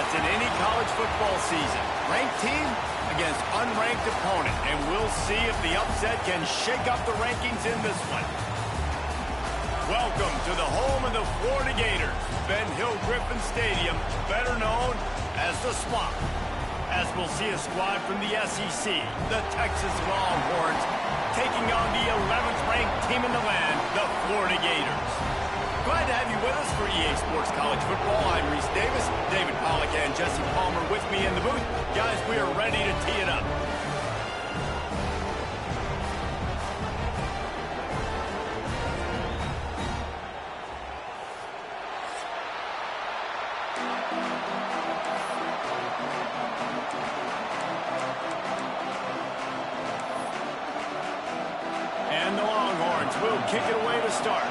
shootouts in any college football season. Ranked team against unranked opponent, and we'll see if the upset can shake up the rankings in this one. Welcome to the home of the Florida Gators, Ben Hill Griffin Stadium, better known as the Swamp. As we'll see a squad from the SEC, the Texas Longhorns, taking on the 11th ranked team in the land, the Florida Gators. Glad to have you with us for EA Sports College Football. I'm Reese Davis, David Pollack and Jesse Palmer with me in the booth. Guys, we are ready to tee it up. And the Longhorns will kick it away to start.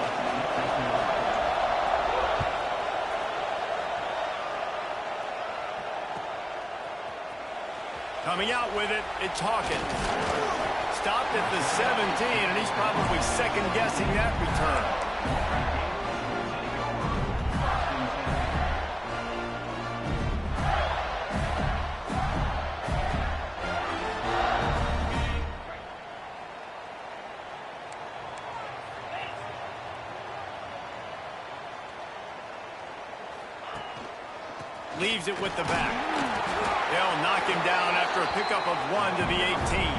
Coming out with it, it's Hawkins. Stopped at the 17, and he's probably second-guessing that return. Leaves it with the back. They'll knock him down after a pickup of 1 to the 18.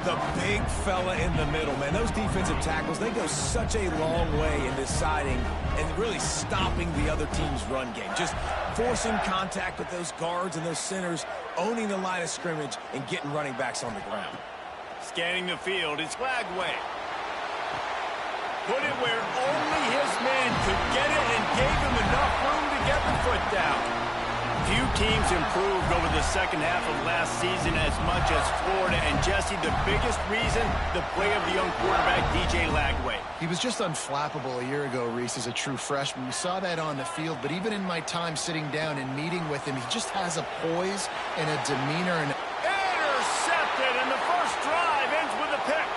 The big fella in the middle, man. Those defensive tackles, they go such a long way in deciding and really stopping the other team's run game. Just forcing contact with those guards and those centers, owning the line of scrimmage, and getting running backs on the ground. Scanning the field, it's Flagway. Put it where only his man could get it and gave him enough room to get the foot down. Few teams improved over the second half of last season as much as Florida. And Jesse, the biggest reason, the play of the young quarterback, DJ Lagway. He was just unflappable a year ago, Reese, as a true freshman. We saw that on the field, but even in my time sitting down and meeting with him, he just has a poise and a demeanor. And intercepted, and the first drive ends with a pick.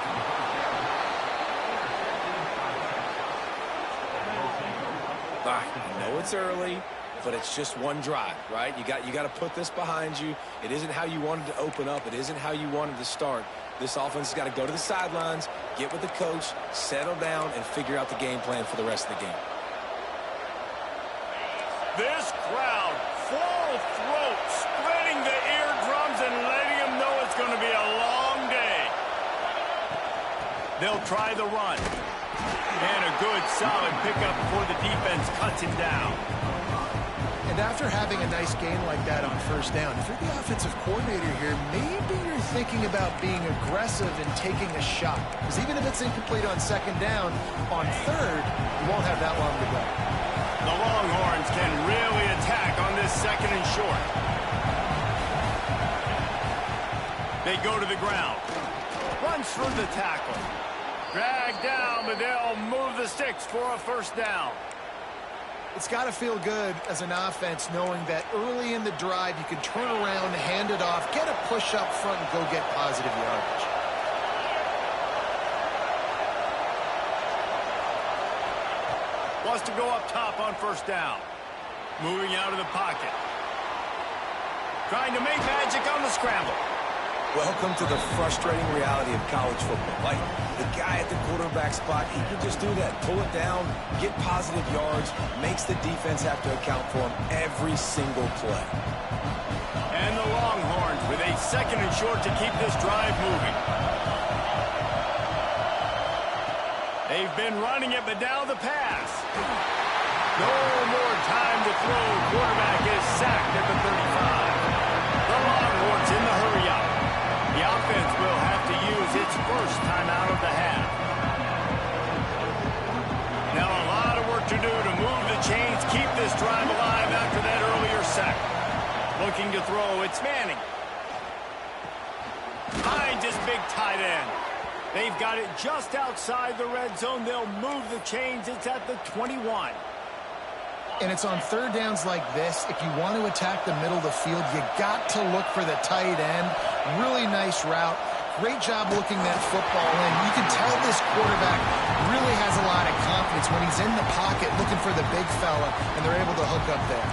I know it's early, but it's just one drive, right? You got to put this behind you. It isn't how you wanted to open up. It isn't how you wanted to start. This offense has got to go to the sidelines, get with the coach, settle down, and figure out the game plan for the rest of the game. This crowd, full throat, spreading the eardrums and letting them know it's going to be a long day. They'll try the run. And a good, solid pickup before the defense cuts him down. And after having a nice game like that on first down, if you're the offensive coordinator here, maybe you're thinking about being aggressive and taking a shot. Because even if it's incomplete on second down, on third, you won't have that long to go. The Longhorns can really attack on this second and short. They go to the ground. Runs through the tackle. Dragged down, but they'll move the sticks for a first down. It's got to feel good as an offense knowing that early in the drive you can turn around, hand it off, get a push up front, and go get positive yardage. Wants to go up top on first down. Moving out of the pocket. Trying to make magic on the scramble. Welcome to the frustrating reality of college football. Like, the guy at the quarterback spot, he can just do that. Pull it down, get positive yards, makes the defense have to account for him every single play. And the Longhorns with a second and short to keep this drive moving. They've been running it, but now the pass. No more time to throw. Quarterback is sacked at the 35. The Longhorns in the hurry up. The offense will have to use its first time out of the half. Now a lot of work to do to move the chains, keep this drive alive after that earlier sack. Looking to throw, it's Manning. Finds his big tight end. They've got it just outside the red zone. They'll move the chains. It's at the 21. And it's on third downs like this. If you want to attack the middle of the field, you got to look for the tight end. Really nice route. Great job looking that football in. You can tell this quarterback really has a lot of confidence when he's in the pocket looking for the big fella, and they're able to hook up there.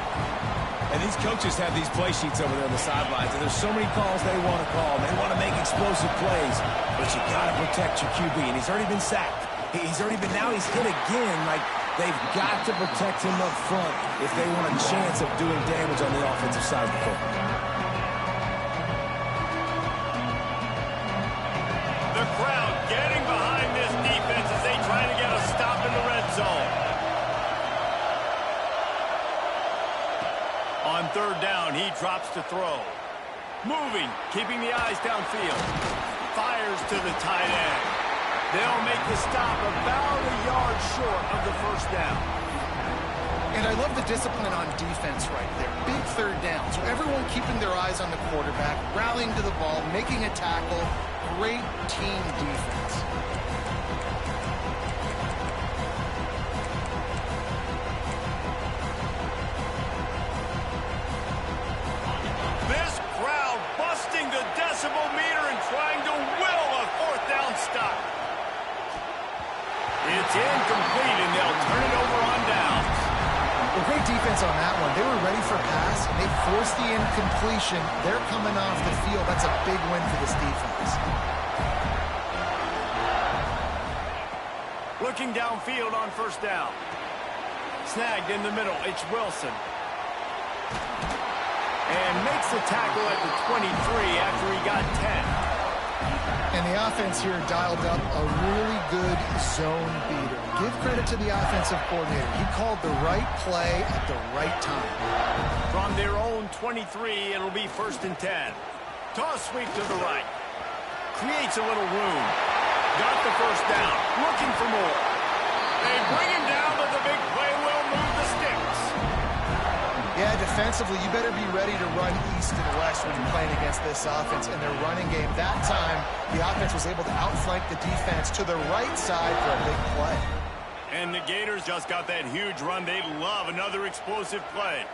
And these coaches have these play sheets over there on the sidelines, and there's so many calls they want to call. They want to make explosive plays, but you got to protect your QB, and he's already been sacked. Now he's hit again. Like, they've got to protect him up front if they want a chance of doing damage on the offensive side of the ball. The crowd getting behind this defense as they try to get a stop in the red zone. On third down, he drops to throw. Moving, keeping the eyes downfield. Fires to the tight end. They'll make the stop about a yard short of the first down. And I love the discipline on defense right there. Big third down. So everyone keeping their eyes on the quarterback, rallying to the ball, making a tackle. Great team defense. This crowd busting the decibel meter and trying to will a fourth down stop. It's incomplete, and they'll turn it over on downs. Well, great defense on that one. They were ready for pass, and they forced the incompletion. They're coming off the field. That's a big win for this defense. Looking downfield on first down. Snagged in the middle. It's Wilson. And makes the tackle at the 23 after he got 10. And the offense here dialed up a really good zone beater. Give credit to the offensive coordinator. He called the right play at the right time. From their own 23, it'll be 1st and 10. Toss sweep to the right. Creates a little room. Got the first down. Looking for more. They bring him down, but the big play will move the sticks. Yeah, defensively, you better be ready to run east and west when you're playing against this offense in their running game. That time, the offense was able to outflank the defense to the right side for a big play. And the Gators just got that huge run. They love another explosive play.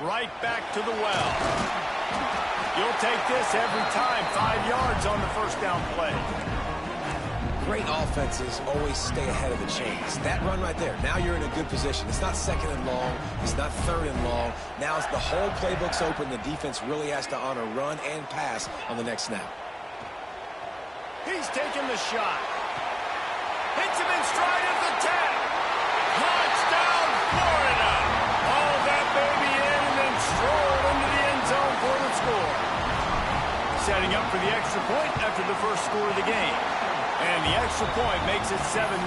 Right back to the well. You'll take this every time. 5 yards on the first down play. Great offenses always stay ahead of the chains. That run right there, now you're in a good position. It's not 2nd and long. It's not 3rd and long. Now it's the whole playbook's open. The defense really has to honor run and pass on the next snap. He's taking the shot. Hits him in stride at the 10. Touchdown, Florida. All that baby in and then stroll into the end zone for the score. Setting up for the extra point after the first score of the game. And the extra point makes it 7-0.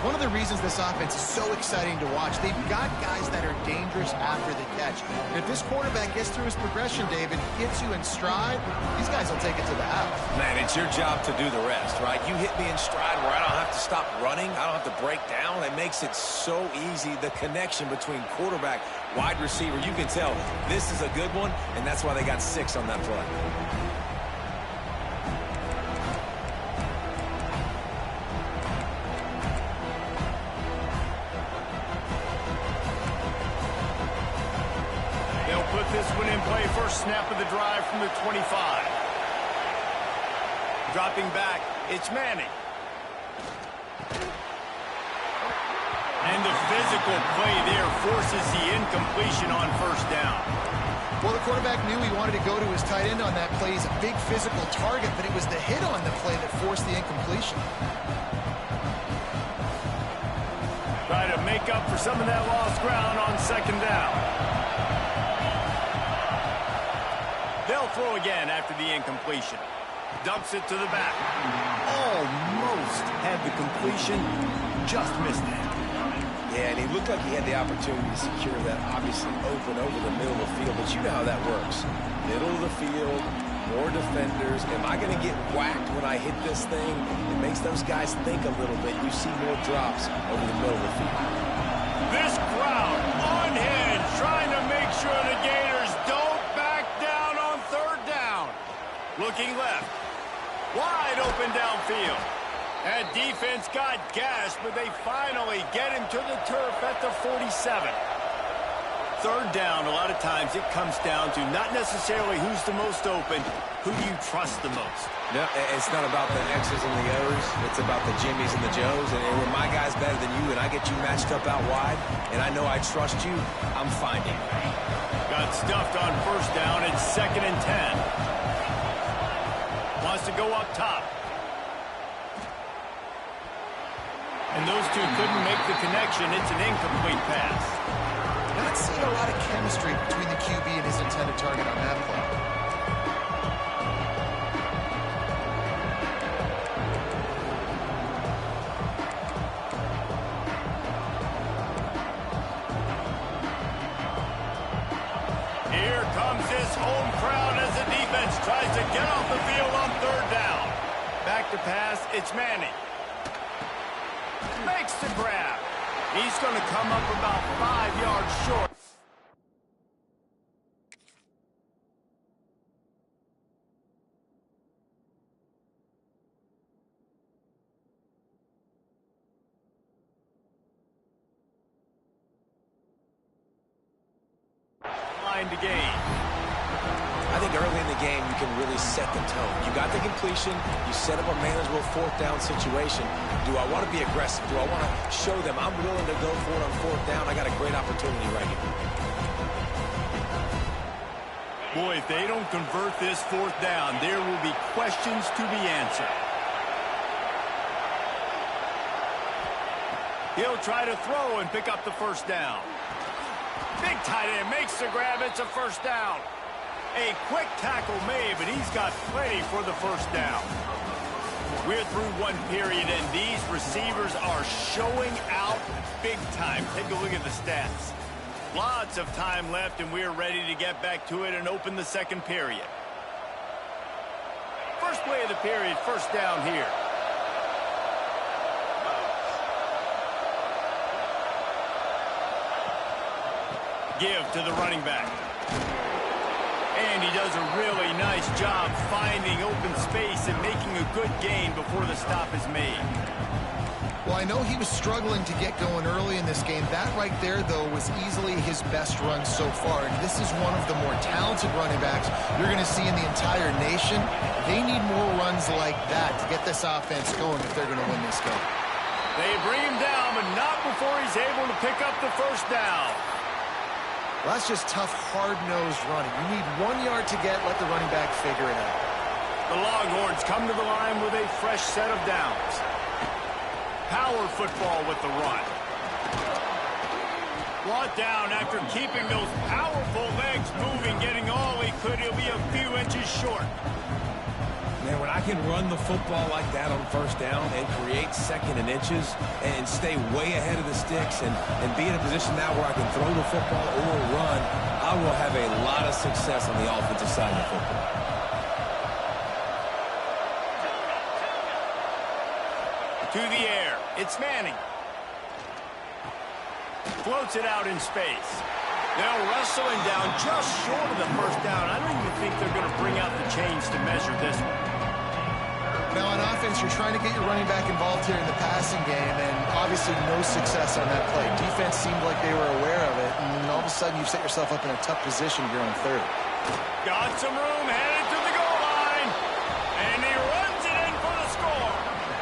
One of the reasons this offense is so exciting to watch, they've got guys that are dangerous after the catch. And if this quarterback gets through his progression, David, gets you in stride, these guys will take it to the house. Man, it's your job to do the rest, right? You hit me in stride where I don't have to stop running. I don't have to break down. It makes it so easy. The connection between quarterback, wide receiver, you can tell this is a good one, and that's why they got 6 on that play. This one in play, first snap of the drive from the 25. Dropping back, it's Manning. And the physical play there forces the incompletion on first down. Well, the quarterback knew he wanted to go to his tight end on that play. He's a big physical target, but it was the hit on the play that forced the incompletion. Try to make up for some of that lost ground on second down. They'll throw again after the incompletion. Dumps it to the back. Almost had the completion, just missed it. Yeah, and he looked like he had the opportunity to secure that, obviously open over the middle of the field, but you know how that works. Middle of the field, more defenders. Am I going to get whacked when I hit this thing? It makes those guys think a little bit. You see more drops over the middle of the field. This crowd unhinged, trying to make sure the Gators don't back down on third down. Looking left. Wide open downfield. That defense got gashed, but they finally get him to the turf at the 47. third down, a lot of times it comes down to not necessarily who's the most open, who do you trust the most? No, it's not about the X's and the O's. It's about the Jimmys and the Joes. And when my guy's better than you and I get you matched up out wide, and I know I trust you, I'm finding. Got stuffed on first down. It's 2nd and 10. Wants to go up top. And those two couldn't make the connection. It's an incomplete pass. Not seeing a lot of chemistry between the QB and his intended target on that play. Here comes this home crowd as the defense tries to get off the field on third down. Back to pass, it's Manning. Makes the grab. He's going to come up about 5 yards short. Line to gain. I think early in the game, you can really set the tone. You got the completion. You set up a manageable fourth down situation. Do I want to be aggressive? Do I want to show them I'm willing to go for it on fourth down? I got a great opportunity right here. Boy, if they don't convert this fourth down, there will be questions to be answered. He'll try to throw and pick up the first down. Big tight end makes the grab. It's a first down. A quick tackle made, but he's got plenty for the first down. We're through one period, and these receivers are showing out big time. Take a look at the stats. Lots of time left, and we're ready to get back to it and open the second period. First play of the period, first down here. Give to the running back. And he does a really nice job finding open space and making a good gain before the stop is made. Well, I know he was struggling to get going early in this game. That right there, though, was easily his best run so far. And this is one of the more talented running backs you're going to see in the entire nation. They need more runs like that to get this offense going if they're going to win this game. They bring him down, but not before he's able to pick up the first down. Well, that's just tough, hard-nosed running. You need 1 yard to get, let the running back figure it out. The Longhorns come to the line with a fresh set of downs. Power football with the run. Brought down after keeping those powerful legs moving, getting all he could. He'll be a few inches short. Man, when I can run the football like that on first down and create second and inches and stay way ahead of the sticks and be in a position now where I can throw the football or run, I will have a lot of success on the offensive side of the football. To the air, it's Manning. Floats it out in space. They'll wrestle him down just short of the first down. I don't even think they're going to bring out the chains to measure this one. Now, on offense, you're trying to get your running back involved here in the passing game, and obviously no success on that play. Defense seemed like they were aware of it, and all of a sudden you've set yourself up in a tough position here on third. Got some room, headed to the goal line, and he runs it in for the score.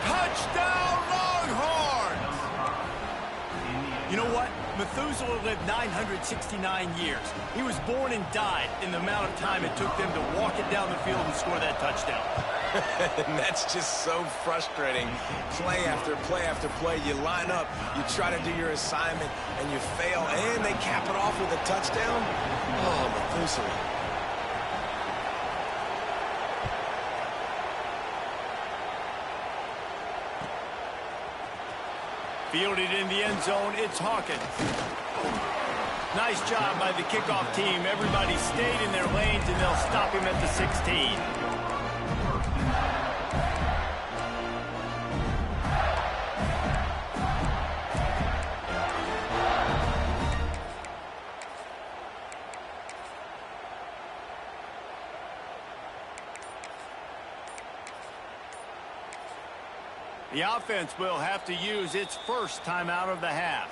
Touchdown, Longhorns! You know what? Methuselah lived 969 years. He was born and died in the amount of time it took them to walk it down the field and score that touchdown. And that's just so frustrating. Play after play after play, you line up, you try to do your assignment, and you fail, and they cap it off with a touchdown? Oh, Methuselah. Fielded in the end zone, it's Hawkins. Nice job by the kickoff team. Everybody stayed in their lanes, and they'll stop him at the 16. The offense will have to use its first timeout of the half.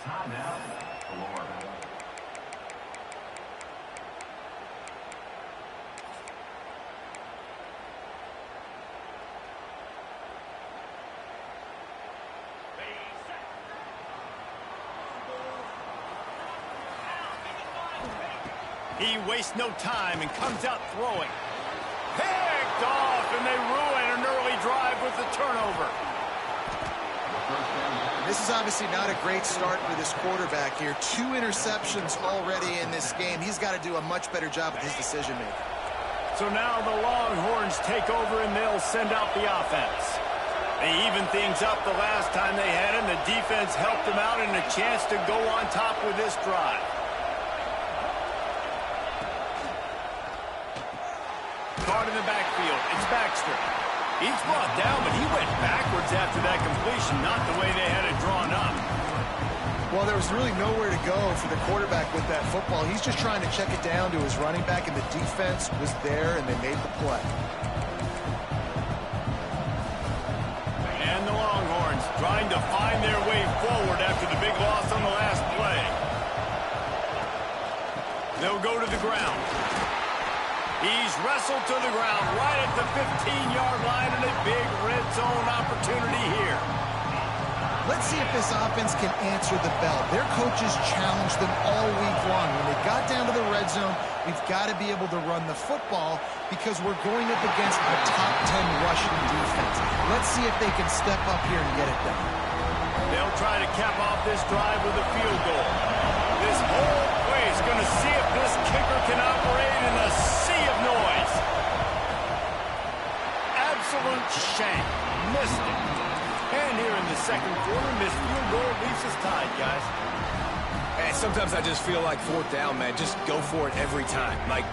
He wastes no time and comes out throwing. Picked off, and they ruin an early drive with the turnover. This is obviously not a great start for this quarterback here. 2 interceptions already in this game. He's got to do a much better job with his decision-making. So now the Longhorns take over, and they'll send out the offense. They evened things up the last time they had him. The defense helped them out and a chance to go on top with this drive. Guard in the backfield. It's Baxter. He's brought down, but he went backwards after that completion, not the way they had it drawn up. Well, there was really nowhere to go for the quarterback with that football. He's just trying to check it down to his running back, and the defense was there, and they made the play. And the Longhorns trying to find their way forward after the big loss on the last play. They'll go to the ground. He's wrestled to the ground right at the 15-yard line, and a big red zone opportunity here. Let's see if this offense can answer the bell. Their coaches challenged them all week long. When they got down to the red zone, we've got to be able to run the football because we're going up against a top 10 rushing defense. Let's see if they can step up here and get it done. They'll try to cap off this drive with a field goal. This whole place going to see if this kicker can operate in a sea of noise. Absolute shame. Missed it. And here in the second quarter, this field goal leaves us tied, guys. And sometimes I just feel like 4th down, man. Just go for it every time. Like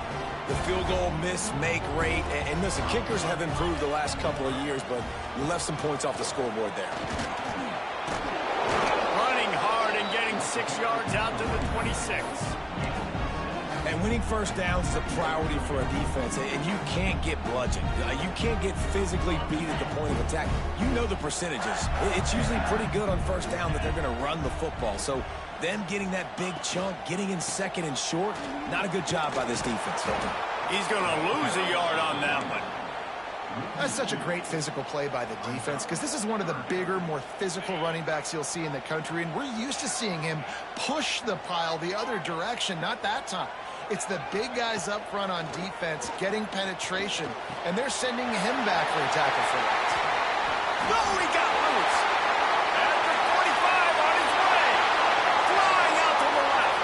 the field goal miss, make rate. And listen, kickers have improved the last couple of years, but you left some points off the scoreboard there. Running hard and getting 6 yards out to the 26. And winning first downs is a priority for a defense, and you can't get bludgeoned. You can't get physically beat at the point of attack. You know the percentages. It's usually pretty good on first down that they're going to run the football. So them getting that big chunk, getting in second and short, not a good job by this defense. He's going to lose a yard on that one. That's such a great physical play by the defense because this is one of the bigger, more physical running backs you'll see in the country, and we're used to seeing him push the pile the other direction, not that time. It's the big guys up front on defense getting penetration, and they're sending him back for a tackle for that. No, he got loose. At the 45 on his way. Flying out to the left.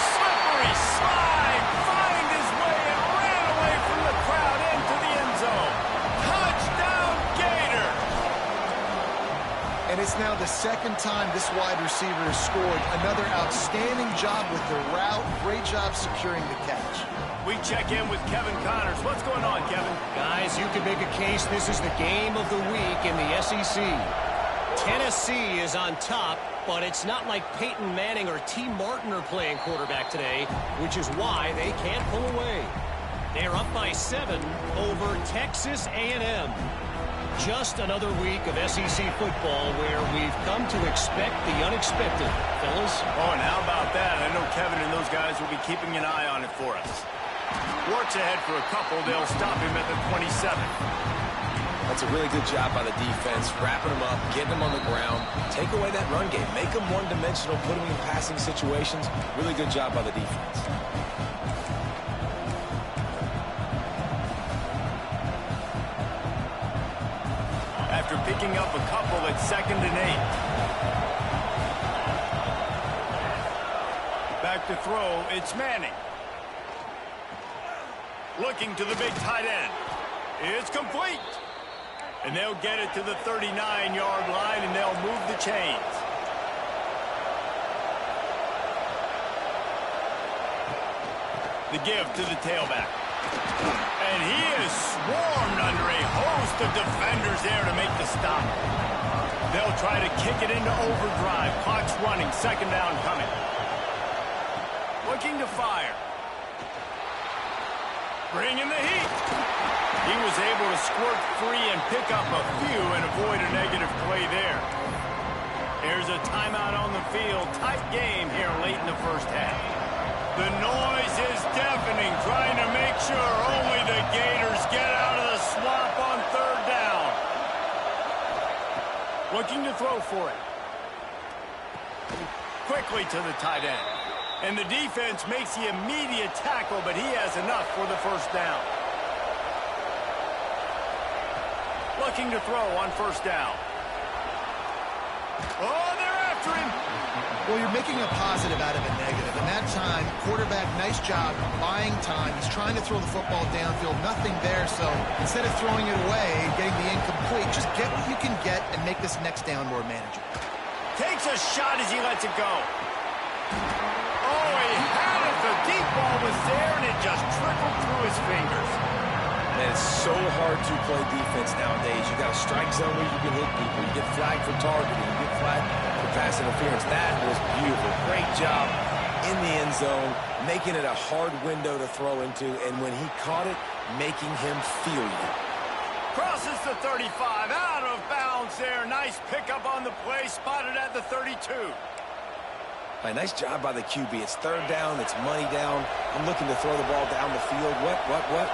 Slippery slide. Find his way and ran away from the crowd into the end zone. Touchdown, Gator. And it's now the second time this wide receiver has scored. Another outstanding job with the route. Great job securing the catch. We check in with Kevin Connors. What's going on, Kevin? Guys, you could make a case this is the game of the week in the SEC. Tennessee is on top, but it's not like Peyton Manning or T. Martin are playing quarterback today, which is why they can't pull away. They're up by 7 over Texas A&M. Just another week of SEC football where we've come to expect the unexpected, fellas. Oh, and how about that? I know Kevin and those guys will be keeping an eye on it for us. Works ahead for a couple. They'll stop him at the 27. That's a really good job by the defense, wrapping them up, getting them on the ground, take away that run game, make them one-dimensional, put them in passing situations. Really good job by the defense. After picking up a couple at 2nd and 8. Back to throw, it's Manning. Looking to the big tight end. It's complete. And they'll get it to the 39-yard line, and they'll move the chains. The give to the tailback. And he is swarmed under a host of defenders there to make the stop. They'll try to kick it into overdrive. Clock's running. 2nd down coming. Looking to fire. Bringing the heat. He was able to squirt free and pick up a few and avoid a negative play there. There's a timeout on the field. Tight game here late in the first half. The noise is deafening, trying to make sure only the Gators get out of the swamp on 3rd down. Looking to throw for it. Quickly to the tight end. And the defense makes the immediate tackle, but he has enough for the first down. Looking to throw on first down. Oh, they're after him. Well, you're making a positive out of a negative. And that time, quarterback, nice job buying time. He's trying to throw the football downfield. Nothing there, so instead of throwing it away, getting the incomplete, just get what you can get and make this next down more manageable. Takes a shot as he lets it go. Oh, he had it. The deep ball was there, and it just trickled through his fingers. Man, it's so hard to play defense nowadays. You got a strike zone where you can hit people. You get flagged for targeting. You get flagged for pass interference. That was beautiful. Great job in the end zone, making it a hard window to throw into, and when he caught it, making him feel you. Crosses the 35, out of bounds there. Nice pickup on the play, spotted at the 32. Nice job by the QB. It's third down. It's money down. I'm looking to throw the ball down the field.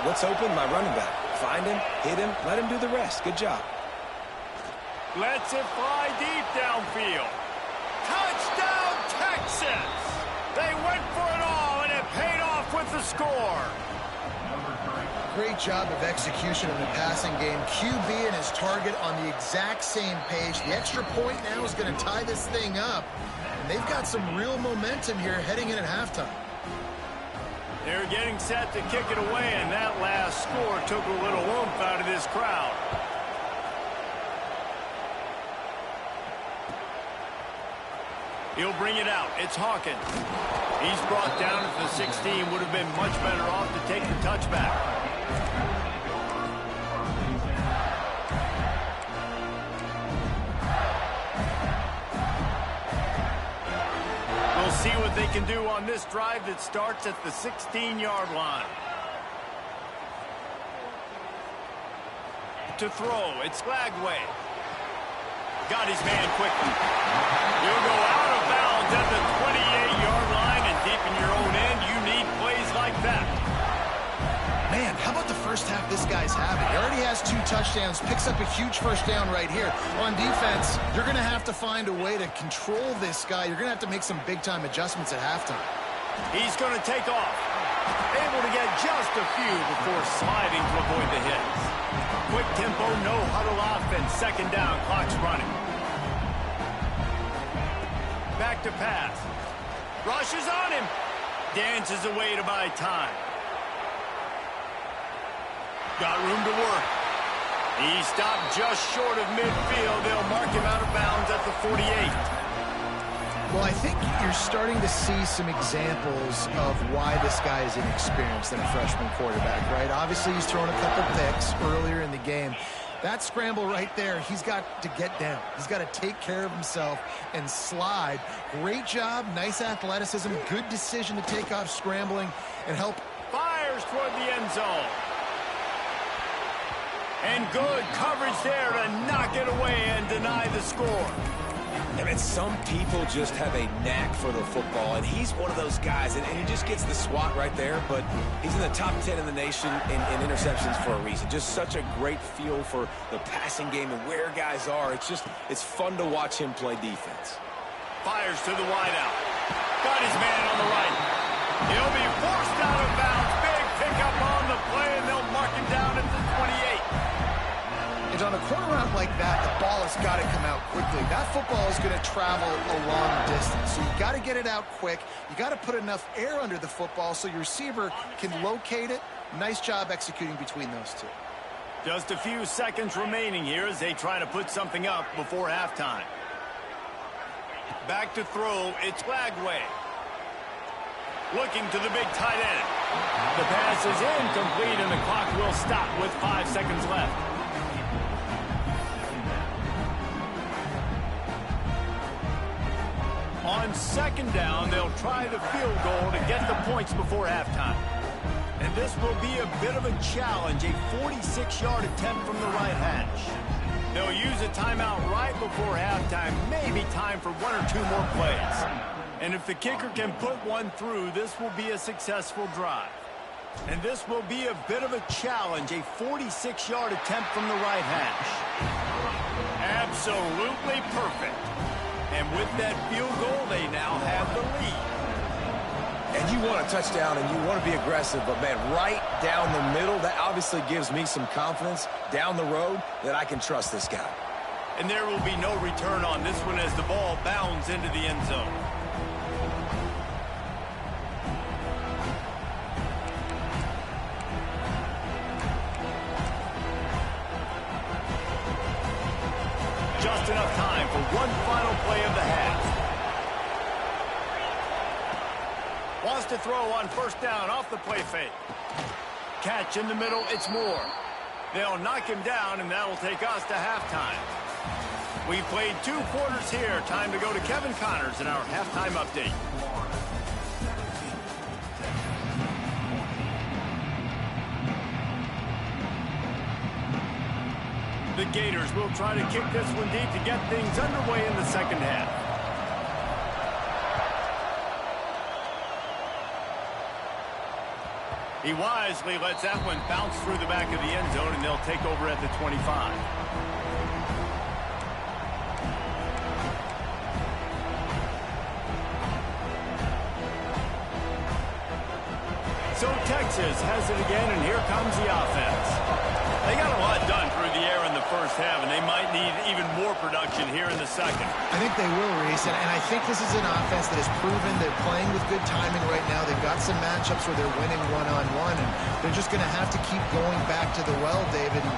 What's open? My running back. Find him, hit him, let him do the rest. Good job. Lets it fly deep downfield. Touchdown, Texas! They went for it all, and it paid off with the score. Great job of execution in the passing game. QB and his target on the exact same page. The extra point now is going to tie this thing up. And they've got some real momentum here heading in at halftime. They're getting set to kick it away, and that last score took a little oomph out of this crowd. He'll bring it out. It's Hawkins. He's brought down at the 16. Would have been much better off to take the touchback. We'll see what they can do on this drive that starts at the 16-yard line. To throw, it's Lagway. Got his man quickly. He'll go out of bounds at the 28-yard line, and deep in your own end, you need plays like that. Man, how about the first half this guy's having? He already has 2 touchdowns, picks up a huge first down right here. On defense, you're going to have to find a way to control this guy. You're going to have to make some big-time adjustments at halftime. He's going to take off. Able to get just a few before sliding to avoid the hits. Quick tempo, no huddle offense. Second down, clock's running. Back to pass. Rushes on him. Dances away to buy time. Got room to work. He stopped just short of midfield. They'll mark him out of bounds at the 48. Well, I think you're starting to see some examples of why this guy is inexperienced than a freshman quarterback, right? Obviously, he's thrown a couple picks earlier in the game. That scramble right there, he's got to get down. He's got to take care of himself and slide. Great job, nice athleticism, good decision to take off scrambling and help. Fires toward the end zone. And good coverage there to knock it away and deny the score. I mean, some people just have a knack for the football, and he's one of those guys, and he just gets the swat right there, but he's in the top 10 in the nation in interceptions for a reason. Just such a great feel for the passing game and where guys are. It's fun to watch him play defense. Fires to the wideout. Got his man on the right. He'll be forced out of bounds. Big pickup on the play, and they'll mark him down at the 28. And on a corner route like that, the ball has got to come out quickly. That football is going to travel a long distance, so you got to get it out quick. You got to put enough air under the football so your receiver can locate it. Nice job executing between those two. Just a few seconds remaining here as they try to put something up before halftime. Back to throw, it's Lagway. Looking to the big tight end. The pass is incomplete, and the clock will stop with 5 seconds left. On second down, they'll try the field goal to get the points before halftime. And this will be a bit of a challenge, a 46-yard attempt from the right hash. They'll use a timeout right before halftime, maybe time for 1 or 2 more plays. And if the kicker can put one through, this will be a successful drive. And this will be a bit of a challenge, a 46-yard attempt from the right hash. Absolutely perfect. And with that field goal, they now have the lead. And you want a touchdown and you want to be aggressive, but, man, right down the middle, that obviously gives me some confidence down the road that I can trust this guy. And there will be no return on this one as the ball bounds into the end zone. Just enough time for one final play of the half. Wants to throw on first down off the play fake. Catch in the middle, it's Moore. They'll knock him down, and that'll take us to halftime. We played 2 quarters here. Time to go to Kevin Connors in our halftime update. The Gators will try to kick this one deep to get things underway in the second half. He wisely lets that one bounce through the back of the end zone, and they'll take over at the 25. So Texas has it again, and here comes the offense. They got a lot done through the air in the first half, and they might need even more production here in the second. I think they will, Reese, and I think this is an offense that has proven they're playing with good timing right now. They've got some matchups where they're winning one-on-one, and they're just going to have to keep going back to the well, David, and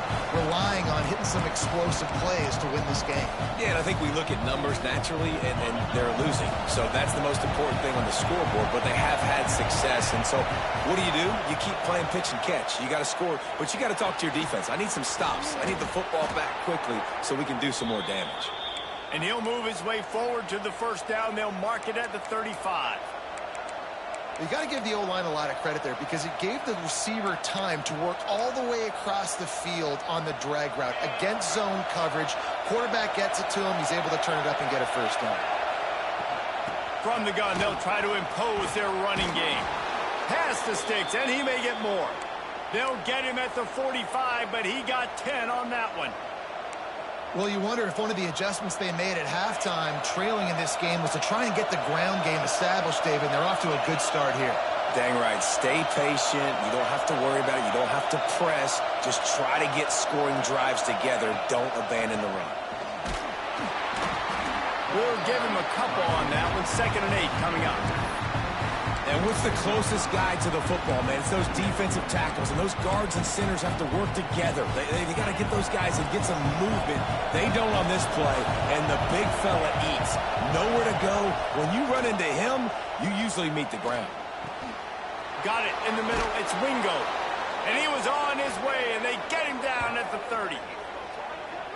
relying on hitting some explosive plays to win this game. Yeah, and I think we look at numbers naturally, and they're losing. So that's the most important thing on the scoreboard, but they have had success. And so what do? You keep playing pitch and catch. You got to score, but you got to talk to your defense. I need some stops. I need the football back quickly so we can do some more damage. And he'll move his way forward to the first down. They'll mark it at the 35. You got to give the O-line a lot of credit there because it gave the receiver time to work all the way across the field on the drag route against zone coverage. Quarterback gets it to him. He's able to turn it up and get a first down. From the gun, they'll try to impose their running game. Pass the sticks, and he may get more. They'll get him at the 45, but he got 10 on that one. Well, you wonder if one of the adjustments they made at halftime, trailing in this game, was to try and get the ground game established, David. They're off to a good start here. Dang right. Stay patient. You don't have to worry about it. You don't have to press. Just try to get scoring drives together. Don't abandon the run. We'll give him a couple on that one. 2nd and 8 coming up. And what's the closest guy to the football, man? It's those defensive tackles, and those guards and centers have to work together. They got to get those guys and get some movement. They don't on this play, and the big fella eats. Nowhere to go. When you run into him, you usually meet the ground. Got it in the middle. It's Wingo. And he was on his way, and they get him down at the 30.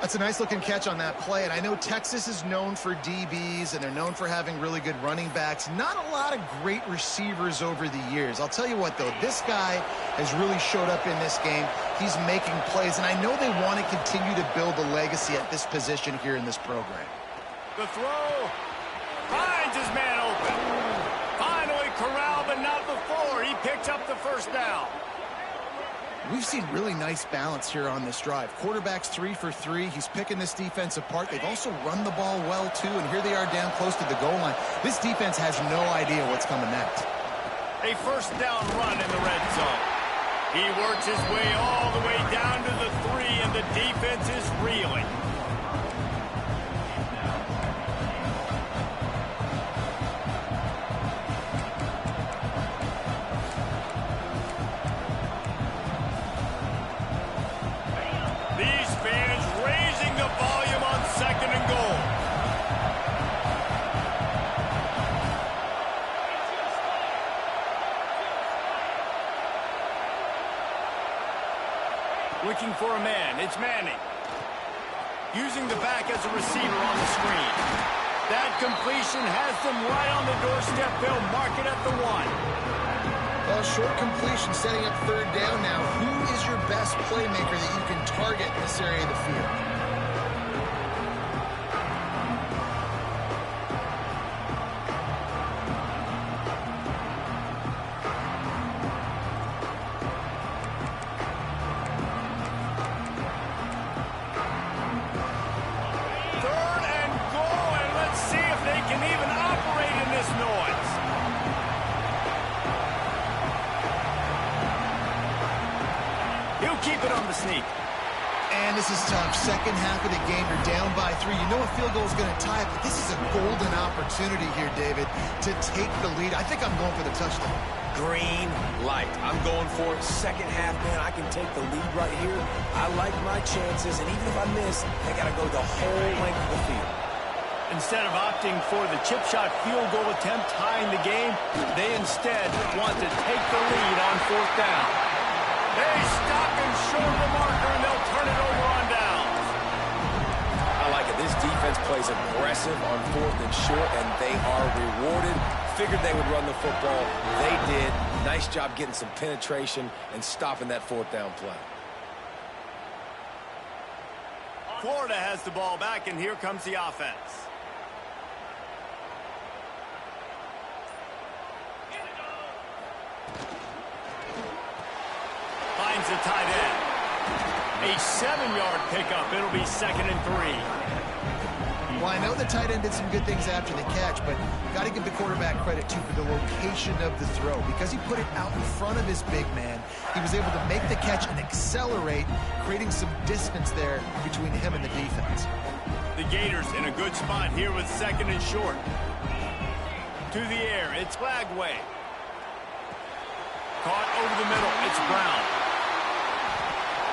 That's a nice-looking catch on that play, and I know Texas is known for DBs, and they're known for having really good running backs. Not a lot of great receivers over the years. I'll tell you what, though, this guy has really showed up in this game. He's making plays, and I know they want to continue to build a legacy at this position here in this program. The throw finds his man open. Finally corralled, but not before. He picks up the first down. We've seen really nice balance here on this drive. Quarterback's 3 for 3. He's picking this defense apart. They've also run the ball well, too, and here they are down close to the goal line. This defense has no idea what's coming next. A first down run in the red zone. He works his way all the way down to the 3, and the defense is reeling. Looking for a man. It's Manning. Using the back as a receiver on the screen. That completion has them right on the doorstep. They'll mark it at the 1. Well, short completion setting up 3rd down now. Who is your best playmaker that you can target in this area of the field? He'll keep it on the sneak. And this is tough. Second half of the game, you're down by 3. You know a field goal is going to tie it, but this is a golden opportunity here, David, to take the lead. I think I'm going for the touchdown. Green light. I'm going for it. Second half, man, I can take the lead right here. I like my chances, and even if I miss, I got to go the whole length of the field. Instead of opting for the chip shot field goal attempt tying the game, they instead want to take the lead on 4th down. They stop him short of the marker, and they'll turn it over on downs. I like it. This defense plays aggressive on 4th and short, and they are rewarded. Figured they would run the football. They did. Nice job getting some penetration and stopping that 4th down play. Florida has the ball back, and here comes the offense. Finds the tight end. A 7-yard pickup. It'll be 2nd and 3. Well, I know the tight end did some good things after the catch, but got to give the quarterback credit, too, for the location of the throw. Because he put it out in front of his big man, he was able to make the catch and accelerate, creating some distance there between him and the defense. The Gators in a good spot here with 2nd and short. To the air, it's Flagway. Caught over the middle, it's Brown.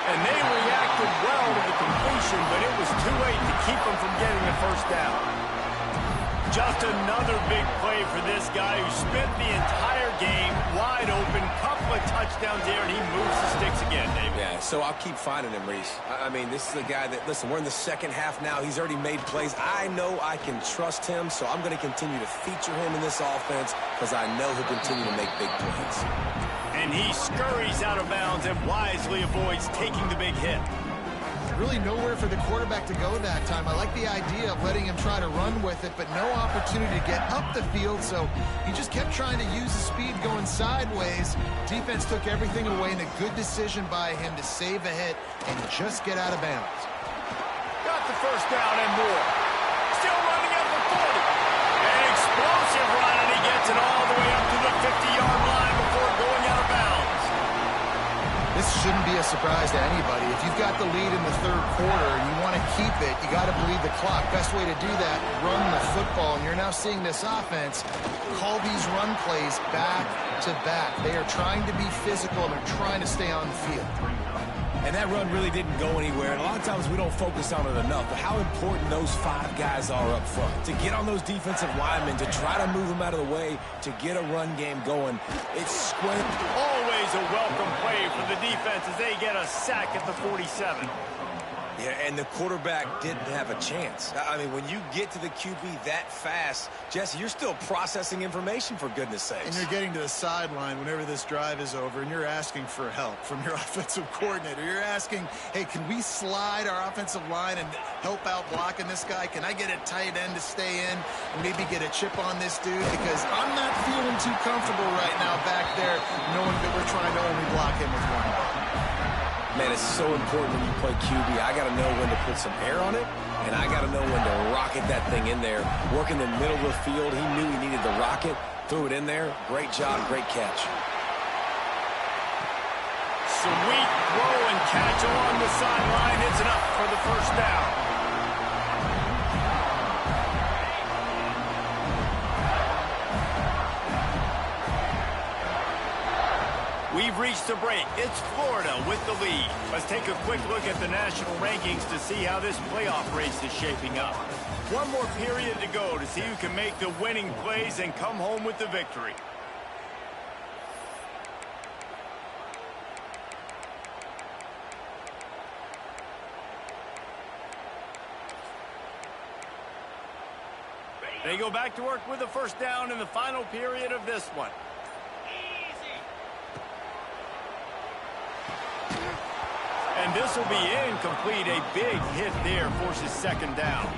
And they reacted well to the completion, but it was too late to keep them from getting a 1st down. Just another big play for this guy who spent the entire game wide open. Couple of touchdowns here, and he moves the sticks again, David. Yeah, so I'll keep finding him, Reese. I mean, this is a guy that, listen, we're in the second half now. He's already made plays. I know I can trust him, so I'm going to continue to feature him in this offense because I know he'll continue to make big plays. And he scurries out of bounds and wisely avoids taking the big hit. Really nowhere for the quarterback to go that time. I like the idea of letting him try to run with it, but no opportunity to get up the field, so he just kept trying to use the speed going sideways. Defense took everything away, and a good decision by him to save a hit and just get out of bounds. Got the 1st down and more. Still running at the 40. An explosive run, and he gets it all the way up to the 50-yard line before going out of bounds. This shouldn't be a surprise to anybody. If you've got the lead in the 3rd quarter and you want to keep it, you got to bleed the clock. Best way to do that, run the football. And you're now seeing this offense call these run plays back to back. They are trying to be physical, and they're trying to stay on the field. And that run really didn't go anywhere. And a lot of times we don't focus on it enough, but how important those 5 guys are up front. To get on those defensive linemen, to try to move them out of the way, to get a run game going. It's squint. Always a welcome play for the defense as they get a sack at the 47. Yeah, and the quarterback didn't have a chance. I mean, when you get to the QB that fast, Jesse, you're still processing information, for goodness sakes. And you're getting to the sideline whenever this drive is over, and you're asking for help from your offensive coordinator. You're asking, hey, can we slide our offensive line and help out blocking this guy? Can I get a tight end to stay in and maybe get a chip on this dude? Because I'm not feeling too comfortable right now back there knowing that we're trying to only block him with one. Man, it's so important when you play QB. I got to know when to put some air on it, and I got to know when to rocket that thing in there. Work in the middle of the field. He knew he needed the rocket, threw it in there. Great job, great catch. Sweet throw and catch along the sideline. It's enough for the 1st down. We've reached a break. It's Florida with the lead. Let's take a quick look at the national rankings to see how this playoff race is shaping up. One more period to go to see who can make the winning plays and come home with the victory. They go back to work with the 1st down in the final period of this one. And this will be incomplete. A big hit there forces 2nd down.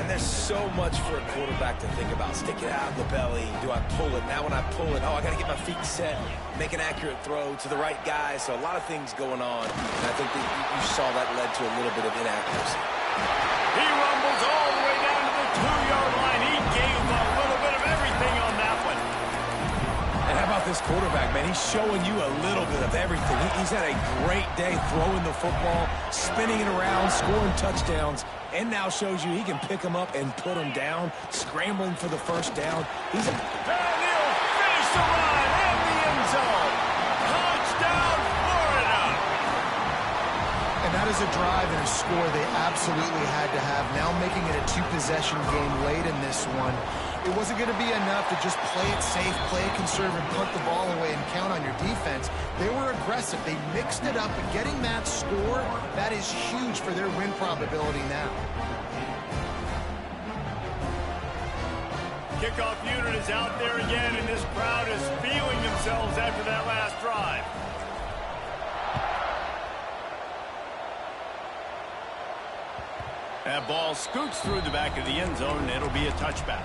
And there's so much for a quarterback to think about. Stick it out of the belly. Do I pull it? Now when I pull it, I got to get my feet set, make an accurate throw to the right guy. So a lot of things going on. And I think that you saw that led to a little bit of inaccuracy. He rumbles all the way down to the 2-yard line. He gave a little bit of everything on that one. And how about this quarterback, man. He's showing you a little bit of everything. He's had a great day throwing the football, spinning it around, scoring touchdowns, and now shows you he can pick them up and put them down, scrambling for the first down. And he'll finish the run in the end zone. Touchdown, Florida. And that is a drive and a score they absolutely had to have. Now making it a two-possession game late in this one. It wasn't going to be enough to just play it safe, play it conservative, punt the ball away, and count on your defense. They were aggressive. They mixed it up, and getting that score, that is huge for their win probability now. Kickoff unit is out there again, and this crowd is feeling themselves after that last drive. That ball scoots through the back of the end zone, and it'll be a touchback.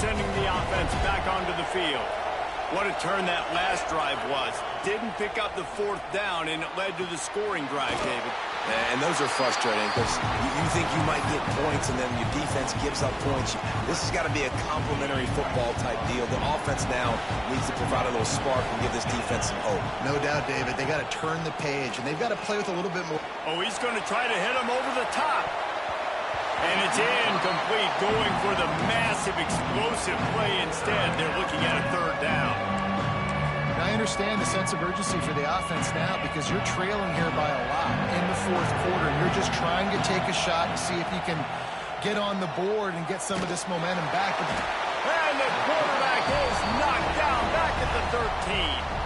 Sending the offense back onto the field. What a turn that last drive was. Didn't pick up the fourth down, and it led to the scoring drive, David. And those are frustrating because you think you might get points, and then your defense gives up points. This has got to be a complementary football type deal. The offense now needs to provide a little spark and give this defense some hope. No doubt, David. They got to turn the page, and they've got to play with a little bit more. Oh, he's going to try to hit him over the top. And it's incomplete, going for the massive, explosive play instead. They're looking at a third down. And I understand the sense of urgency for the offense now because you're trailing here by a lot in the fourth quarter. And you're just trying to take a shot and see if you can get on the board and get some of this momentum back. And the quarterback is knocked down back at the 13.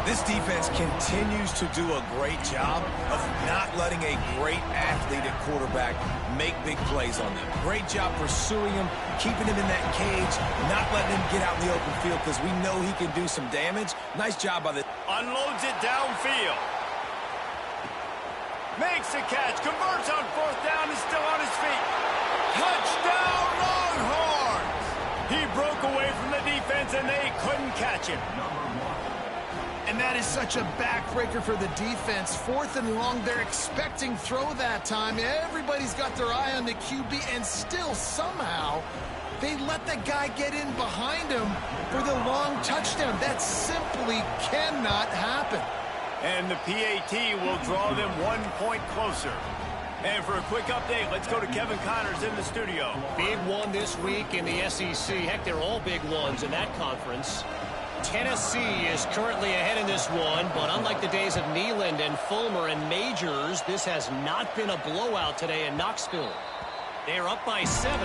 This defense continues to do a great job of not letting a great athlete at quarterback make big plays on them. Great job pursuing him, keeping him in that cage, not letting him get out in the open field because we know he can do some damage. Nice job by the... Unloads it downfield. Makes the catch, converts on fourth down, is still on his feet. Touchdown, Longhorns! He broke away from the defense and they couldn't catch him. And that is such a backbreaker for the defense. Fourth and long, they're expecting throw that time. Everybody's got their eye on the QB, and still somehow they let the guy get in behind him for the long touchdown. That simply cannot happen. And the PAT will draw them 1 point closer. And for a quick update, let's go to Kevin Connors in the studio. Big one this week in the SEC. Heck, they're all big ones in that conference. Tennessee is currently ahead in this one, but unlike the days of Neyland and Fulmer and Majors, this has not been a blowout today in Knoxville. They're up by 7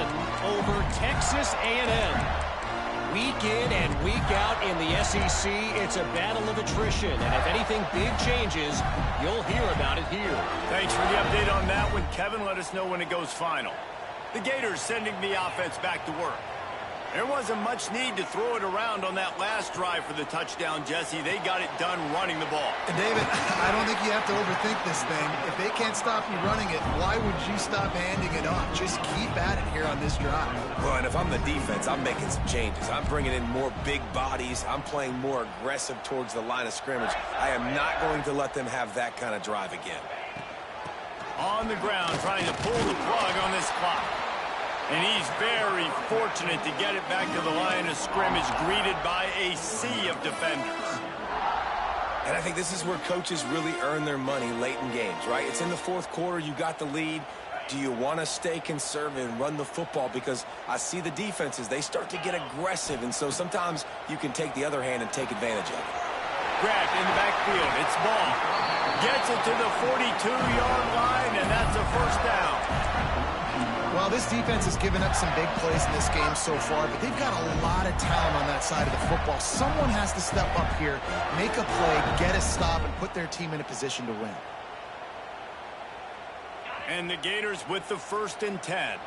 over Texas A&M. Week in and week out in the SEC, it's a battle of attrition, and if anything big changes, you'll hear about it here. Thanks for the update on that one, Kevin. Let us know when it goes final. The Gators sending the offense back to work. There wasn't much need to throw it around on that last drive for the touchdown, Jesse. They got it done running the ball. And David, I don't think you have to overthink this thing. If they can't stop you running it, why would you stop handing it off? Just keep at it here on this drive. Well, and if I'm the defense, I'm making some changes. I'm bringing in more big bodies. I'm playing more aggressive towards the line of scrimmage. I am not going to let them have that kind of drive again. On the ground, trying to pull the plug on this clock. And he's very fortunate to get it back to the line of scrimmage, greeted by a sea of defenders. And I think this is where coaches really earn their money late in games, right? It's in the fourth quarter. You got the lead. Do you want to stay conservative and run the football? Because I see the defenses, they start to get aggressive. And so sometimes you can take the other hand and take advantage of it. Grabbed in the backfield. It's ball. Gets it to the 42-yard line, and that's a first down. Well, this defense has given up some big plays in this game so far, but they've got a lot of talent on that side of the football. Someone has to step up here, make a play, get a stop, and put their team in a position to win. And the Gators with the 1st and 10.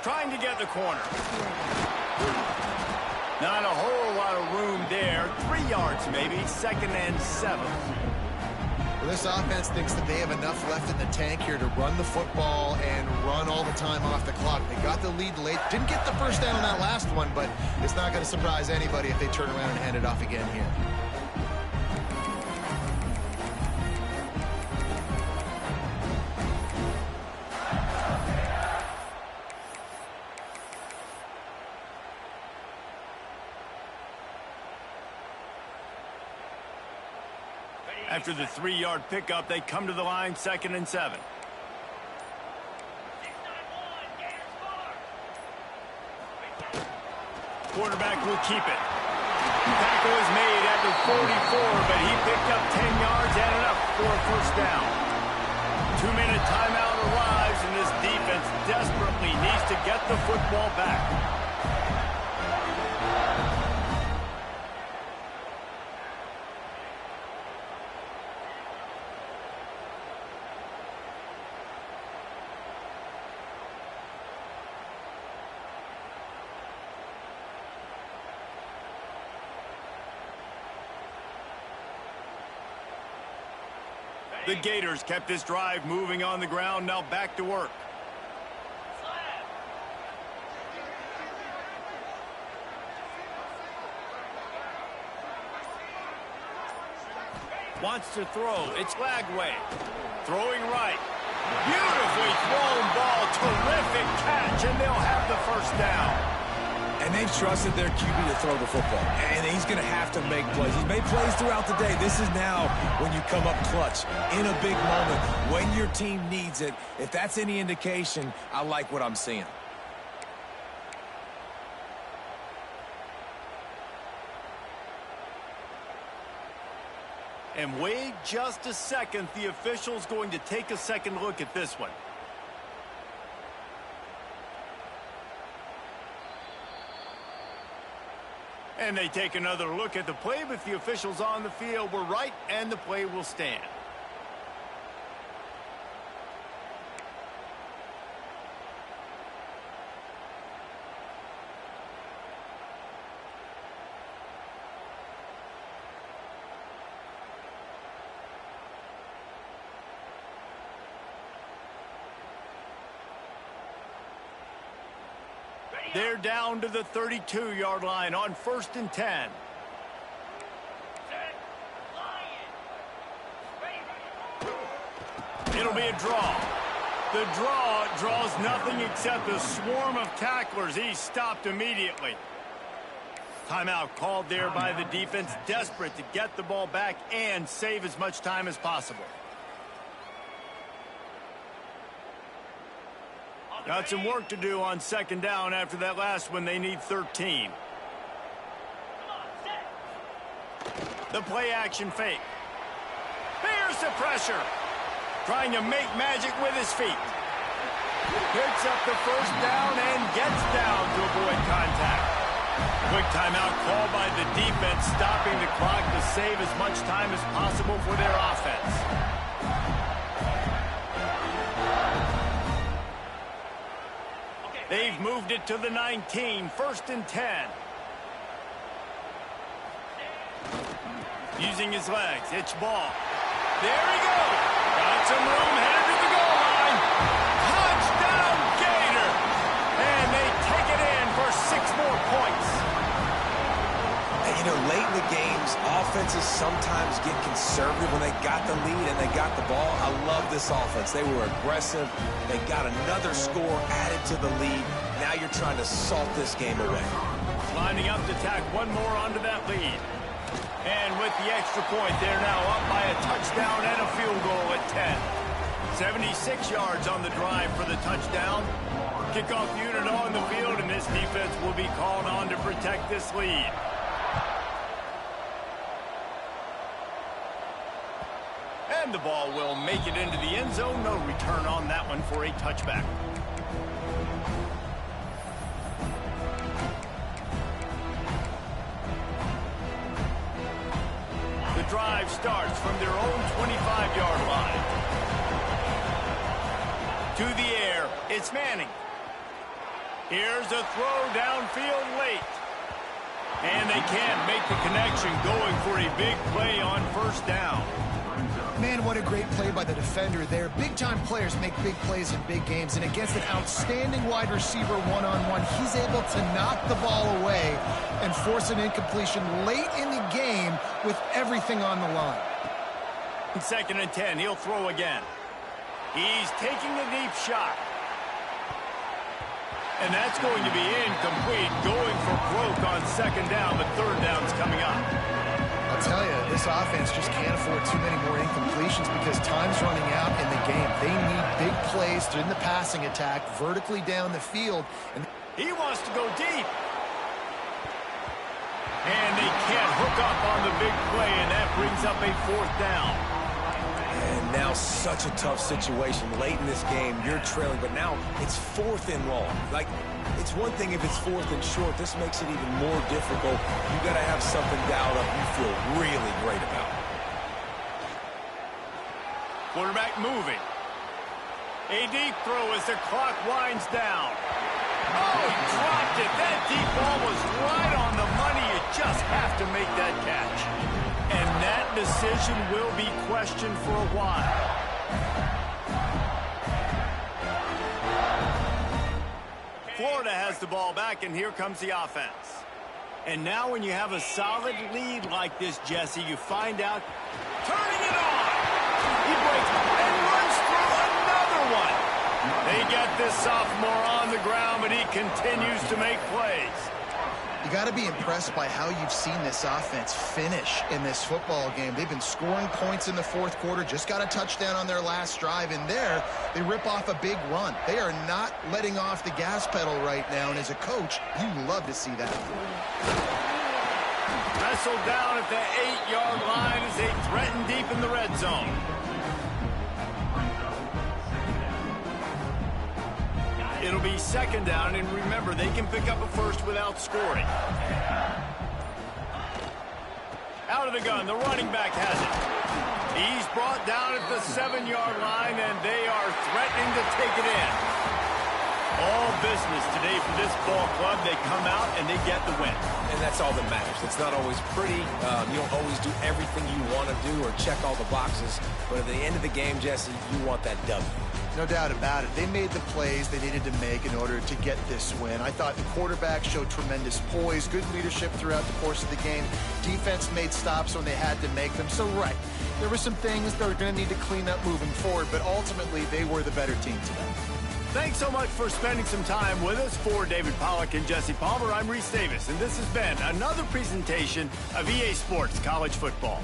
Trying to get the corner. Not a whole lot of room there. 3 yards maybe. 2nd and 7. Well, this offense thinks that they have enough left in the tank here to run the football and run all the time off the clock. They got the lead late. Didn't get the first down on that last one, but it's not going to surprise anybody if they turn around and hand it off again here. After the 3-yard pickup, they come to the line, 2nd and 7. Quarterback will keep it. Tackle is made at the 44, but he picked up 10 yards and enough for a first down. 2-minute timeout arrives, and this defense desperately needs to get the football back. The Gators kept this drive moving on the ground, now back to work. Wants to throw. It's Lagway. Throwing right. Beautifully thrown ball. Terrific catch, and they'll have the first down. And they've trusted their QB to throw the football. And he's going to have to make plays. He's made plays throughout the day. This is now when you come up clutch in a big moment when your team needs it. If that's any indication, I like what I'm seeing. And wait just a second. The official's going to take a second look at this one. And they take another look at the play, but the officials on the field were right, and the play will stand. They're down to the 32-yard line on 1st and 10. It'll be a draw. The draw draws nothing except a swarm of tacklers. He's stopped immediately. Timeout called there by the defense, desperate to get the ball back and save as much time as possible. Got some work to do on 2nd down after that last one. They need 13. The play action fake. Here's the pressure. Trying to make magic with his feet. Picks up the first down and gets down to avoid contact. Quick timeout called by the defense, stopping the clock to save as much time as possible for their offense. They've moved it to the 19, 1st and 10. Using his legs, it's ball. There he goes. Got some room, headed to the goal line. Touchdown, Gator. And they take it in for 6 more points. And, you know, late in the games, offenses sometimes get conservative when they got the lead and they got the ball. I love this offense. They were aggressive. They got another score added to the lead. Now you're trying to salt this game away. Lining up to tack one more onto that lead. And with the extra point, they're now up by a touchdown and a field goal at 10. 76 yards on the drive for the touchdown. Kickoff unit on the field, and this defense will be called on to protect this lead. And the ball will make it into the end zone. No return on that one for a touchback. The drive starts from their own 25-yard line. To the air, it's Manning. Here's a throw downfield late. And they can't make the connection, going for a big play on 1st down. Man, what a great play by the defender there. Big-time players make big plays in big games, and against an outstanding wide receiver one-on-one, he's able to knock the ball away and force an incompletion late in the game with everything on the line. 2nd and 10, he'll throw again. He's taking a deep shot. And that's going to be incomplete, going for broke on 2nd down, but 3rd down's coming up. I'll tell you, this offense just can't afford too many more incompletions because time's running out in the game. They need big plays in the passing attack, vertically down the field. And he wants to go deep. And they can't hook up on the big play, and that brings up a 4th down. And now such a tough situation. Late in this game, you're trailing, but now it's 4th and long. Like, it's one thing if it's 4th and short. This makes it even more difficult. You got to have something dialed up you feel really great about. Quarterback moving. A deep throw as the clock winds down. Oh, he dropped it. That deep ball was right on the money. You just have to make that catch. And that decision will be questioned for a while. Florida has the ball back, and here comes the offense. And now when you have a solid lead like this, Jesse, you find out, turning it on. He breaks and runs through another one. They get this sophomore on the ground, but he continues to make plays. you got to be impressed by how you've seen this offense finish in this football game. They've been scoring points in the fourth quarter, just got a touchdown on their last drive, and there they rip off a big run. They are not letting off the gas pedal right now, and as a coach, you love to see that. Wrestled down at the 8-yard line as they threaten deep in the red zone. It'll be second down, and remember, they can pick up a first without scoring. Out of the gun, the running back has it. He's brought down at the 7-yard line, and they are threatening to take it in. All business today for this ball club. They come out, and they get the win. And that's all that matters. It's not always pretty. You don't always do everything you want to do or check all the boxes. But at the end of the game, Jesse, you want that W. No doubt about it. They made the plays they needed to make in order to get this win. I thought the quarterback showed tremendous poise, good leadership throughout the course of the game. Defense made stops when they had to make them. So, right, there were some things they were going to need to clean up moving forward, but ultimately they were the better team today. Thanks so much for spending some time with us. For David Pollack and Jesse Palmer, I'm Reese Davis, and this has been another presentation of EA Sports College Football.